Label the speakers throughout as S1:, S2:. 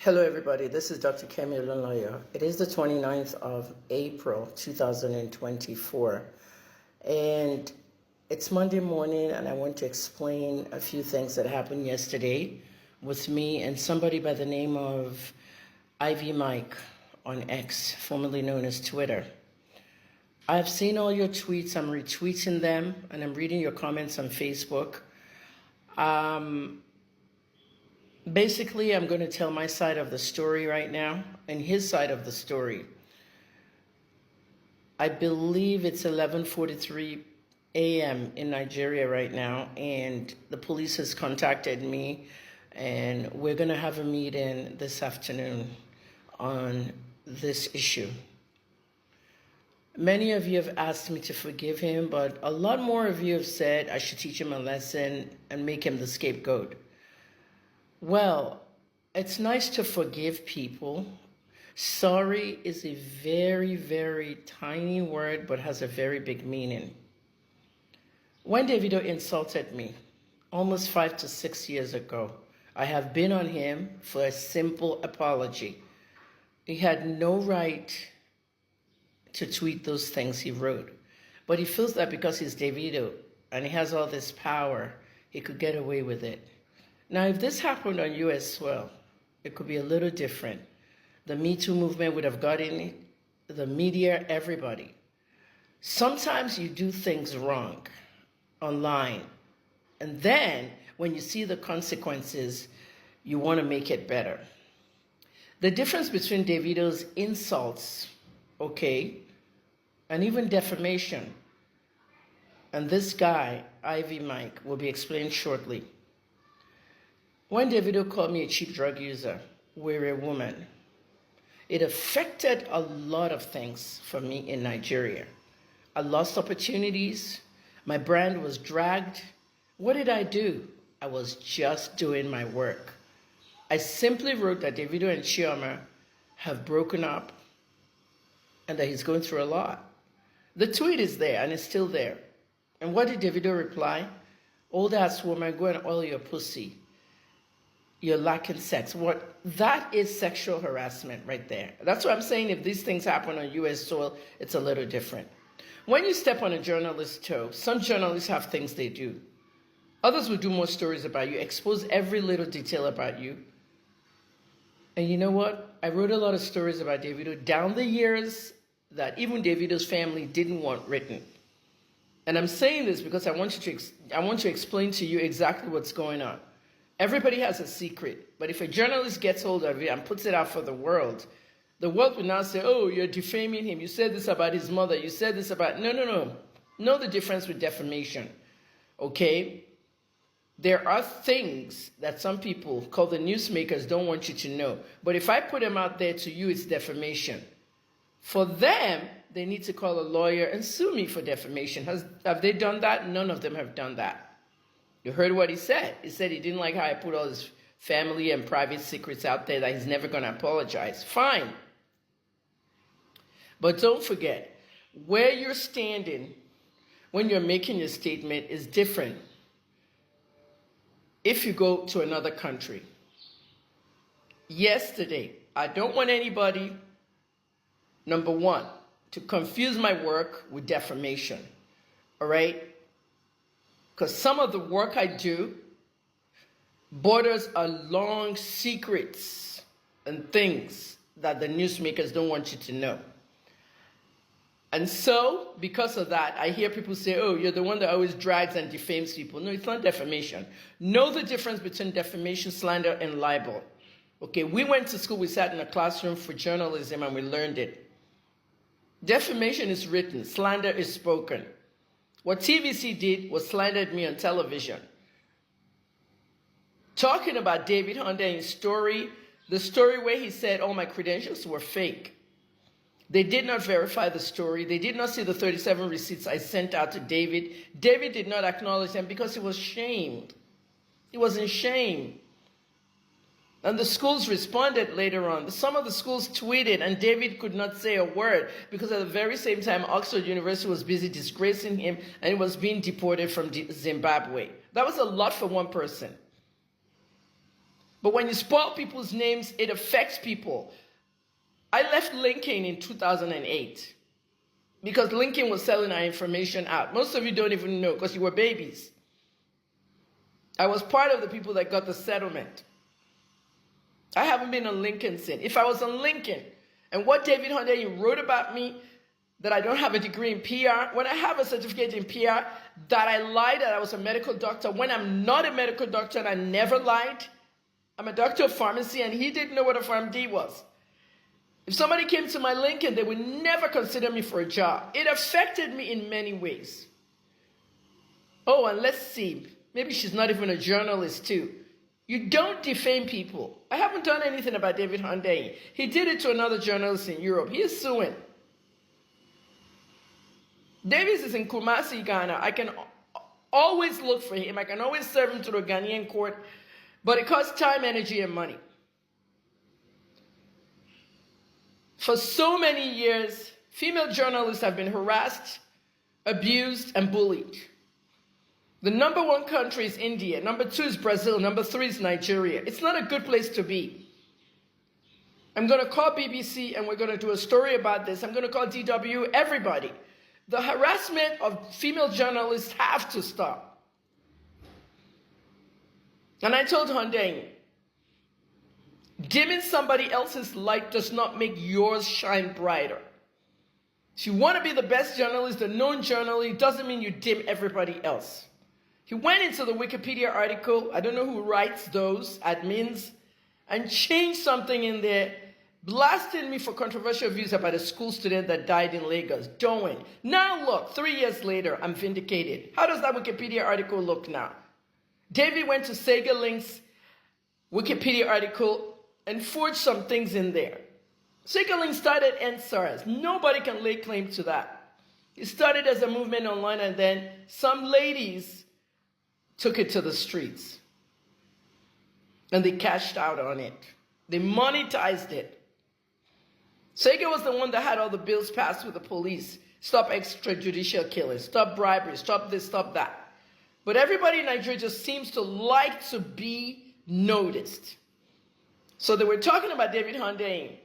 S1: Hello everybody, this is Dr. Kemi Olunloyo. It is the 29th of April 2024 and it's Monday morning and I want to explain a few things that happened yesterday with me and somebody by the name of Ivy Mike on X, formerly known as Twitter. I've seen all your tweets, I'm retweeting them, and I'm reading your comments on Facebook. Basically, I'm going to tell my side of the story right now and his side of the story. I believe it's 11:43 a.m. in Nigeria right now, and the police has contacted me, and we're going to have a meeting this afternoon on this issue. Many of you have asked me to forgive him, but a lot more of you have said I should teach him a lesson and make him the scapegoat. Well, it's nice to forgive people. Sorry is a very, very tiny word, but has a very big meaning. When Davido insulted me almost 5 to 6 years ago, I have been on him for a simple apology. He had no right to tweet those things he wrote, but he feels that because he's Davido and he has all this power, he could get away with it. Now, if this happened on US soil, it could be a little different. The Me Too movement would have gotten it, the media, everybody. Sometimes you do things wrong online, and then when you see the consequences, you want to make it better. The difference between Davido's insults, and even defamation, and this guy, Ivy Mike, will be explained shortly. When Davido called me a cheap drug user, we're a woman, it affected a lot of things for me in Nigeria. I lost opportunities. My brand was dragged. What did I do? I was just doing my work. I simply wrote that Davido and Chioma have broken up and that he's going through a lot. The tweet is there and it's still there. And what did Davido reply? Old ass woman, go and oil your pussy. You're lacking sex. That is sexual harassment right there. That's what I'm saying. If these things happen on US soil, it's a little different. When you step on a journalist's toe, some journalists have things they do. Others will do more stories about you, expose every little detail about you. And you know what? I wrote a lot of stories about Davido down the years that even Davido's family didn't want written. And I'm saying this because I want to explain to you exactly what's going on. Everybody has a secret, but if a journalist gets hold of it and puts it out for the world will now say, oh, you're defaming him. You said this about his mother. You said this about... No. Know the difference with defamation, okay? There are things that some people called the newsmakers don't want you to know. But if I put them out there to you, it's defamation. For them, they need to call a lawyer and sue me for defamation. Have they done that? None of them have done that. You heard what he said. He said he didn't like how I put all his family and private secrets out there, that he's never going to apologize. Fine. But don't forget, where you're standing when you're making your statement is different if you go to another country. Yesterday, I don't want anybody, number one, to confuse my work with defamation. All right? Because some of the work I do borders along secrets and things that the newsmakers don't want you to know. And so, because of that, I hear people say, oh, you're the one that always drags and defames people. No, it's not defamation. Know the difference between defamation, slander, and libel. Okay, we went to school, we sat in a classroom for journalism, and we learned it. Defamation is written, slander is spoken. What TVC did was slandered me on television. Talking about David Hunter in his story, the story where he said all my credentials were fake. They did not verify the story. They did not see the 37 receipts I sent out to David. David did not acknowledge them because he was shamed. He was in shame. And the schools responded later on. Some of the schools tweeted, and David could not say a word because at the very same time, Oxford University was busy disgracing him and he was being deported from Zimbabwe. That was a lot for one person. But when you spoil people's names, it affects people. I left LinkedIn in 2008 because LinkedIn was selling our information out. Most of you don't even know because you were babies. I was part of the people that got the settlement. I haven't been on LinkedIn since. If I was on LinkedIn and what David Hunday wrote about me, that I don't have a degree in PR, when I have a certificate in PR, that I lied that I was a medical doctor, when I'm not a medical doctor and I never lied, I'm a doctor of pharmacy and he didn't know what a PharmD was. If somebody came to my LinkedIn, they would never consider me for a job. It affected me in many ways. Oh, and let's see, maybe she's not even a journalist too. You don't defame people. I haven't done anything about David Hunday. He did it to another journalist in Europe. He is suing. Davis is in Kumasi, Ghana. I can always look for him. I can always serve him to the Ghanaian court, but it costs time, energy, and money. For so many years, female journalists have been harassed, abused, and bullied. The #1 country is India. #2 is Brazil. #3 is Nigeria. It's not a good place to be. I'm going to call BBC and we're going to do a story about this. I'm going to call DW, everybody. The harassment of female journalists have to stop. And I told Hunday, dimming somebody else's light does not make yours shine brighter. If you want to be the best journalist, the known journalist, doesn't mean you dim everybody else. He went into the Wikipedia article, I don't know who writes those, admins, and changed something in there, blasting me for controversial views about a school student that died in Lagos. Don't. Now look, 3 years later, I'm vindicated. How does that Wikipedia article look now? David went to Sega Link's Wikipedia article and forged some things in there. Sega Link started NSARS. Nobody can lay claim to that. It started as a movement online and then some ladies took it to the streets. And they cashed out on it. They monetized it. Sega was the one that had all the bills passed with the police. Stop extrajudicial killing, stop bribery, stop this, stop that. But everybody in Nigeria just seems to like to be noticed. So they were talking about David Hunday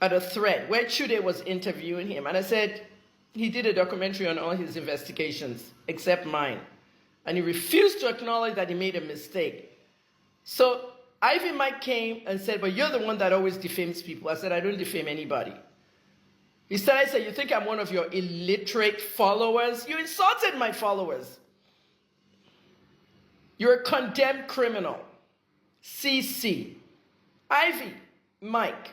S1: at a thread where Chude was interviewing him. And I said, he did a documentary on all his investigations, except mine. And he refused to acknowledge that he made a mistake. So Ivy Mike came and said, but you're the one that always defames people. I said, I don't defame anybody. He started saying, you think I'm one of your illiterate followers? You insulted my followers. You're a condemned criminal. CC. Ivy Mike,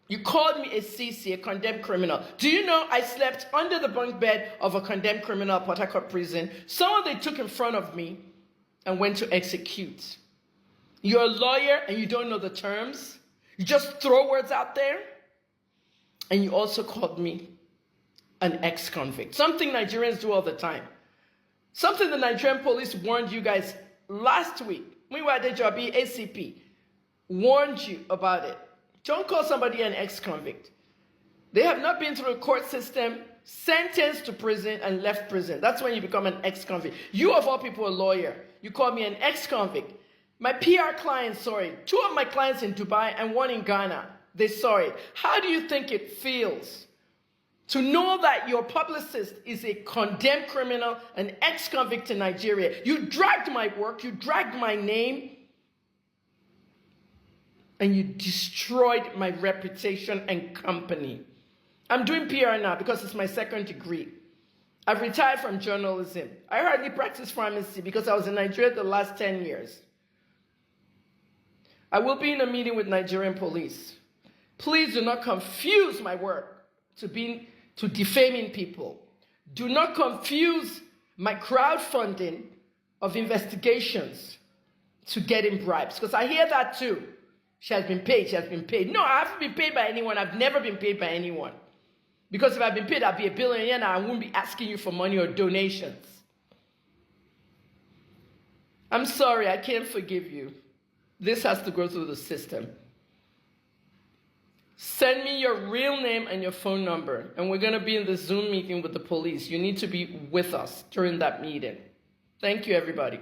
S1: you called me a CC, a condemned criminal. Do you know I slept under the bunk bed of a condemned criminal at Port Harcourt prison? Someone they took in front of me and went to execute. You're a lawyer and you don't know the terms. You just throw words out there. And you also called me an ex-convict. Something Nigerians do all the time. Something the Nigerian police warned you guys last week. Meanwhile, Dejobi, ACP, warned you about it. Don't call somebody an ex-convict. They have not been through a court system, sentenced to prison, and left prison. That's when you become an ex-convict. You, of all people, a lawyer. You call me an ex-convict. My PR clients saw it. 2 of my clients in Dubai and 1 in Ghana, they saw it. How do you think it feels to know that your publicist is a condemned criminal, an ex-convict in Nigeria? You dragged my work, you dragged my name, and you destroyed my reputation and company. I'm doing PR now because it's my 2nd degree. I've retired from journalism. I hardly practice pharmacy because I was in Nigeria the last 10 years. I will be in a meeting with Nigerian police. Please do not confuse my work to defaming people. Do not confuse my crowdfunding of investigations to getting bribes, because I hear that too. She has been paid, she has been paid. No, I haven't been paid by anyone. I've never been paid by anyone. Because if I'd been paid, I'd be a billionaire and I wouldn't be asking you for money or donations. I'm sorry, I can't forgive you. This has to go through the system. Send me your real name and your phone number, and we're going to be in the Zoom meeting with the police. You need to be with us during that meeting. Thank you, everybody.